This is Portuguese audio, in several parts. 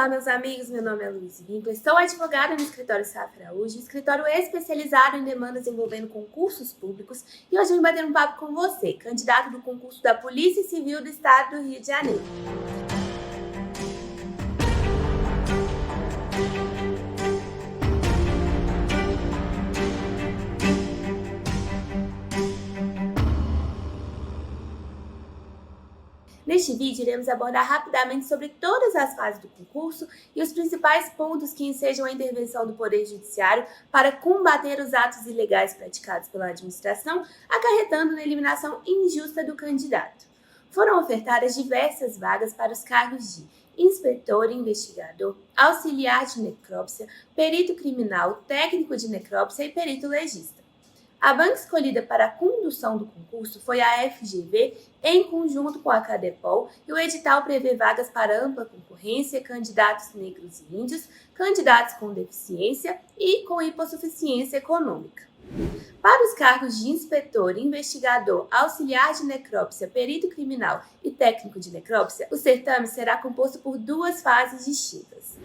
Olá, meus amigos, meu nome é Luiz Winkler, sou advogada no escritório Safra Araújo, escritório especializado em demandas envolvendo concursos públicos, e hoje eu vim bater um papo com você, candidato do concurso da Polícia Civil do Estado do Rio de Janeiro. Neste vídeo, iremos abordar rapidamente sobre todas as fases do concurso e os principais pontos que ensejam a intervenção do Poder Judiciário para combater os atos ilegais praticados pela administração, acarretando na eliminação injusta do candidato. Foram ofertadas diversas vagas para os cargos de inspetor investigador, auxiliar de necrópsia, perito criminal, técnico de necrópsia e perito legista. A banca escolhida para a condução do concurso foi a FGV, em conjunto com a CADEPOL, e o edital prevê vagas para ampla concorrência, candidatos negros e índios, candidatos com deficiência e com hipossuficiência econômica. Para os cargos de inspetor, investigador, auxiliar de necrópsia, perito criminal e técnico de necrópsia, o certame será composto por duas fases distintas.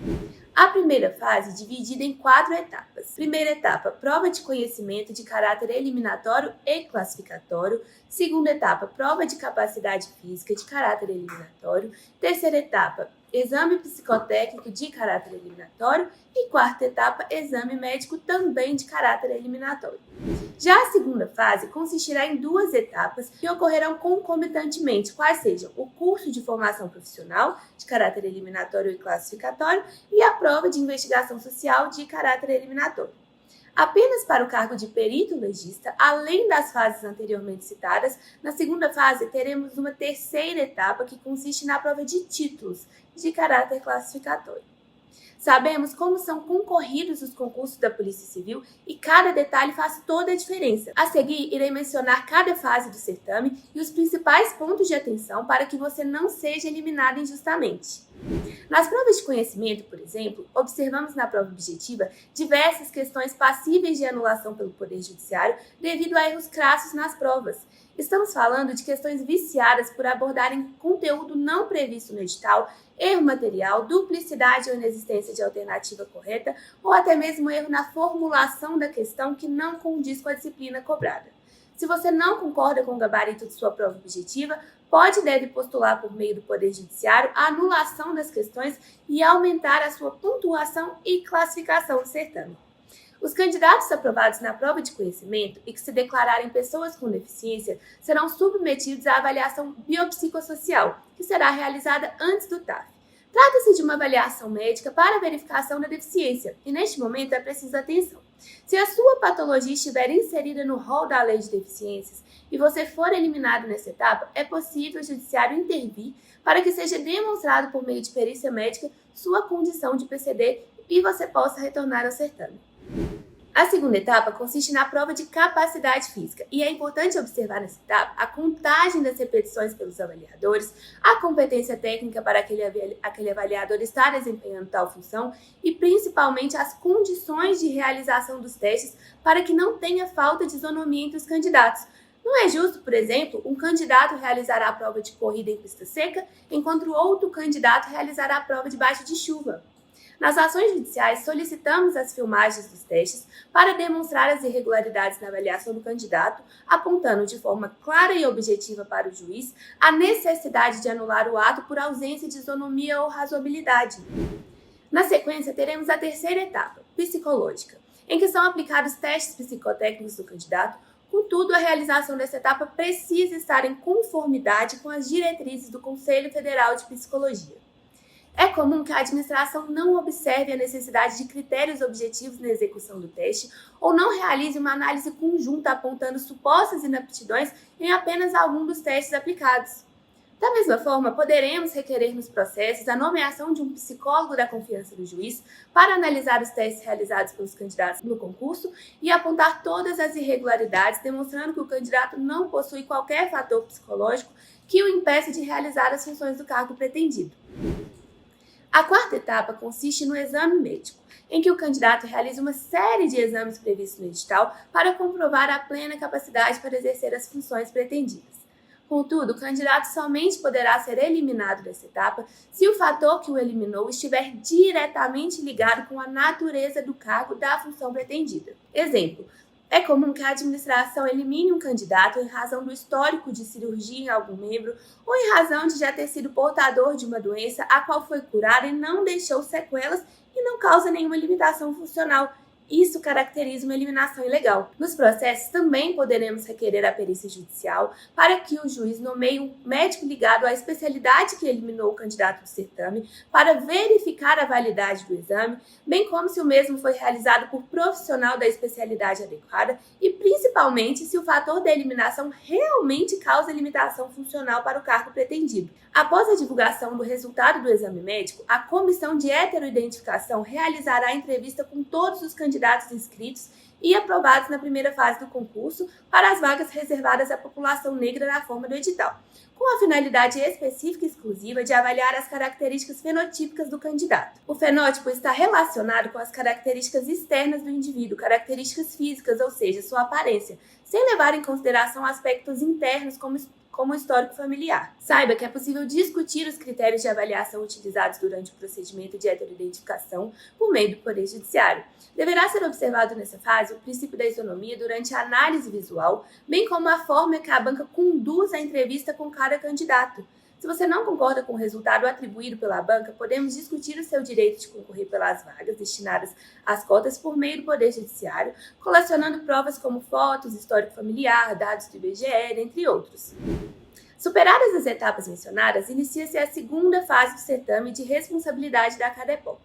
A primeira fase, dividida em 4 etapas. Primeira etapa, prova de conhecimento de caráter eliminatório e classificatório. Segunda etapa, prova de capacidade física de caráter eliminatório. Terceira etapa, exame psicotécnico de caráter eliminatório. E quarta etapa, exame médico também de caráter eliminatório. Já a segunda fase consistirá em 2 etapas que ocorrerão concomitantemente, quais sejam o curso de formação profissional de caráter eliminatório e classificatório e a prova de investigação social de caráter eliminatório. Apenas para o cargo de perito legista, além das fases anteriormente citadas, na segunda fase teremos uma terceira etapa que consiste na prova de títulos de caráter classificatório. Sabemos como são concorridos os concursos da Polícia Civil e cada detalhe faz toda a diferença. A seguir, irei mencionar cada fase do certame e os principais pontos de atenção para que você não seja eliminado injustamente. Nas provas de conhecimento, por exemplo, observamos na prova objetiva diversas questões passíveis de anulação pelo Poder Judiciário devido a erros crassos nas provas. Estamos falando de questões viciadas por abordarem conteúdo não previsto no edital, erro material, duplicidade ou inexistência de alternativa correta ou até mesmo erro na formulação da questão que não condiz com a disciplina cobrada. Se você não concorda com o gabarito de sua prova objetiva, pode e deve postular por meio do Poder Judiciário a anulação das questões e aumentar a sua pontuação e classificação do certame. Os candidatos aprovados na prova de conhecimento e que se declararem pessoas com deficiência serão submetidos à avaliação biopsicossocial, que será realizada antes do TAF. Trata-se de uma avaliação médica para verificação da deficiência e, neste momento, é preciso atenção. Se a sua patologia estiver inserida no rol da Lei de Deficiências e você for eliminado nessa etapa, é possível o Judiciário intervir para que seja demonstrado por meio de perícia médica sua condição de PCD e você possa retornar ao certame. A segunda etapa consiste na prova de capacidade física e é importante observar nessa etapa a contagem das repetições pelos avaliadores, a competência técnica para aquele avaliador estar desempenhando tal função e principalmente as condições de realização dos testes para que não tenha falta de isonomia entre os candidatos. Não é justo, por exemplo, um candidato realizará a prova de corrida em pista seca, enquanto outro candidato realizará a prova debaixo de chuva. Nas ações judiciais, solicitamos as filmagens dos testes para demonstrar as irregularidades na avaliação do candidato, apontando de forma clara e objetiva para o juiz a necessidade de anular o ato por ausência de isonomia ou razoabilidade. Na sequência, teremos a terceira etapa, psicológica, em que são aplicados testes psicotécnicos do candidato. Contudo, a realização dessa etapa precisa estar em conformidade com as diretrizes do Conselho Federal de Psicologia. É comum que a administração não observe a necessidade de critérios objetivos na execução do teste ou não realize uma análise conjunta apontando supostas inaptidões em apenas algum dos testes aplicados. Da mesma forma, poderemos requerer nos processos a nomeação de um psicólogo da confiança do juiz para analisar os testes realizados pelos candidatos no concurso e apontar todas as irregularidades, demonstrando que o candidato não possui qualquer fator psicológico que o impeça de realizar as funções do cargo pretendido. A quarta etapa consiste no exame médico, em que o candidato realiza uma série de exames previstos no edital para comprovar a plena capacidade para exercer as funções pretendidas. Contudo, o candidato somente poderá ser eliminado dessa etapa se o fator que o eliminou estiver diretamente ligado com a natureza do cargo da função pretendida. Exemplo: é comum que a administração elimine um candidato em razão do histórico de cirurgia em algum membro ou em razão de já ter sido portador de uma doença a qual foi curada e não deixou sequelas e não causa nenhuma limitação funcional. Isso caracteriza uma eliminação ilegal. Nos processos, também poderemos requerer a perícia judicial para que o juiz nomeie um médico ligado à especialidade que eliminou o candidato do certame para verificar a validade do exame, bem como se o mesmo foi realizado por profissional da especialidade adequada e, principalmente, se o fator da eliminação realmente causa limitação funcional para o cargo pretendido. Após a divulgação do resultado do exame médico, a comissão de heteroidentificação realizará a entrevista com todos os candidatos inscritos e aprovados na primeira fase do concurso para as vagas reservadas à população negra na forma do edital, com a finalidade específica e exclusiva de avaliar as características fenotípicas do candidato. O fenótipo está relacionado com as características externas do indivíduo, características físicas, ou seja, sua aparência, sem levar em consideração aspectos internos como o histórico familiar. Saiba que é possível discutir os critérios de avaliação utilizados durante o procedimento de heteroidentificação por meio do Poder Judiciário. Deverá ser observado nessa fase o princípio da isonomia durante a análise visual, bem como a forma que a banca conduz a entrevista com cada candidato. Se você não concorda com o resultado atribuído pela banca, podemos discutir o seu direito de concorrer pelas vagas destinadas às cotas por meio do Poder Judiciário, colecionando provas como fotos, histórico familiar, dados do IBGE, entre outros. Superadas as etapas mencionadas, inicia-se a segunda fase do certame de responsabilidade da CADEPOL.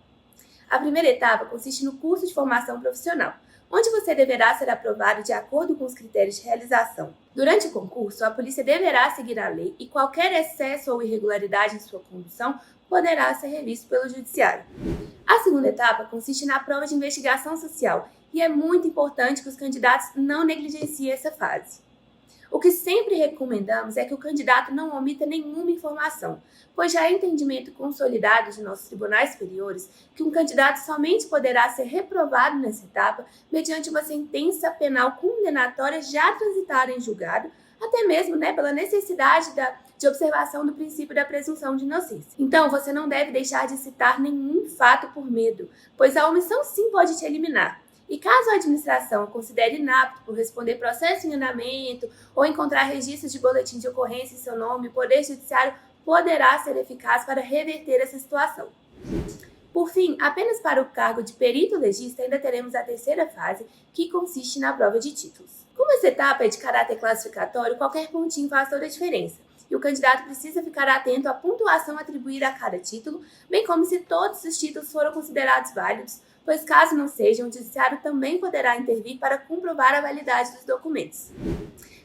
A primeira etapa consiste no curso de formação profissional, onde você deverá ser aprovado de acordo com os critérios de realização. Durante o concurso, a polícia deverá seguir a lei e qualquer excesso ou irregularidade em sua condução poderá ser revisto pelo judiciário. A segunda etapa consiste na prova de investigação social e é muito importante que os candidatos não negligenciem essa fase. O que sempre recomendamos é que o candidato não omita nenhuma informação, pois já é entendimento consolidado de nossos tribunais superiores que um candidato somente poderá ser reprovado nessa etapa mediante uma sentença penal condenatória já transitada em julgado, até mesmo pela necessidade de observação do princípio da presunção de inocência. Então, você não deve deixar de citar nenhum fato por medo, pois a omissão sim pode te eliminar. E caso a administração considere inapto por responder processo em andamento ou encontrar registros de boletim de ocorrência em seu nome, o Poder Judiciário poderá ser eficaz para reverter essa situação. Por fim, apenas para o cargo de perito legista ainda teremos a terceira fase, que consiste na prova de títulos. Como essa etapa é de caráter classificatório, qualquer pontinho faz toda a diferença. E o candidato precisa ficar atento à pontuação atribuída a cada título, bem como se todos os títulos foram considerados válidos, pois caso não sejam, o judiciário também poderá intervir para comprovar a validade dos documentos.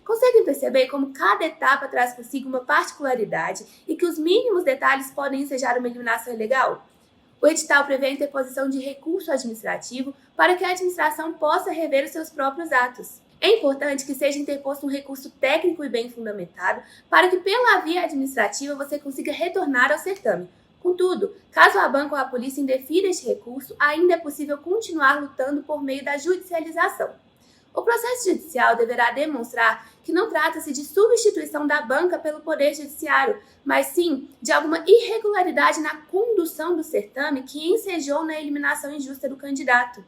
Conseguem perceber como cada etapa traz consigo uma particularidade e que os mínimos detalhes podem ensejar uma eliminação ilegal? O edital prevê a interposição de recurso administrativo para que a administração possa rever os seus próprios atos. É importante que seja interposto um recurso técnico e bem fundamentado para que, pela via administrativa, você consiga retornar ao certame. Contudo, caso a banca ou a polícia indefira este recurso, ainda é possível continuar lutando por meio da judicialização. O processo judicial deverá demonstrar que não trata-se de substituição da banca pelo Poder Judiciário, mas sim de alguma irregularidade na condução do certame que ensejou na eliminação injusta do candidato.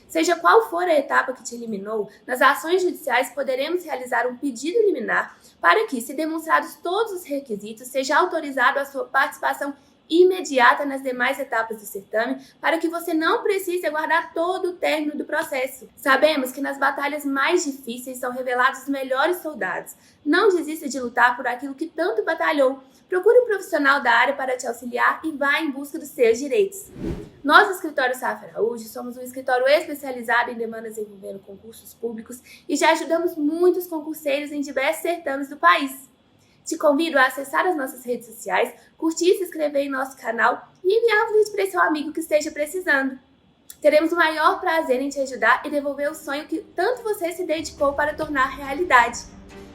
Seja qual for a etapa que te eliminou, nas ações judiciais poderemos realizar um pedido liminar para que, se demonstrados todos os requisitos, seja autorizado a sua participação imediata nas demais etapas do certame, para que você não precise aguardar todo o término do processo. Sabemos que nas batalhas mais difíceis são revelados os melhores soldados. Não desista de lutar por aquilo que tanto batalhou. Procure um profissional da área para te auxiliar e vá em busca dos seus direitos. Nós, do Escritório Safra Araújo, somos um escritório especializado em demandas envolvendo concursos públicos e já ajudamos muitos concurseiros em diversos certames do país. Te convido a acessar as nossas redes sociais, curtir e se inscrever em nosso canal e enviar um vídeo para esse amigo que esteja precisando. Teremos o maior prazer em te ajudar e devolver o sonho que tanto você se dedicou para tornar realidade.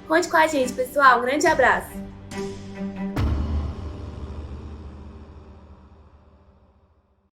Conte com a gente, pessoal. Um grande abraço!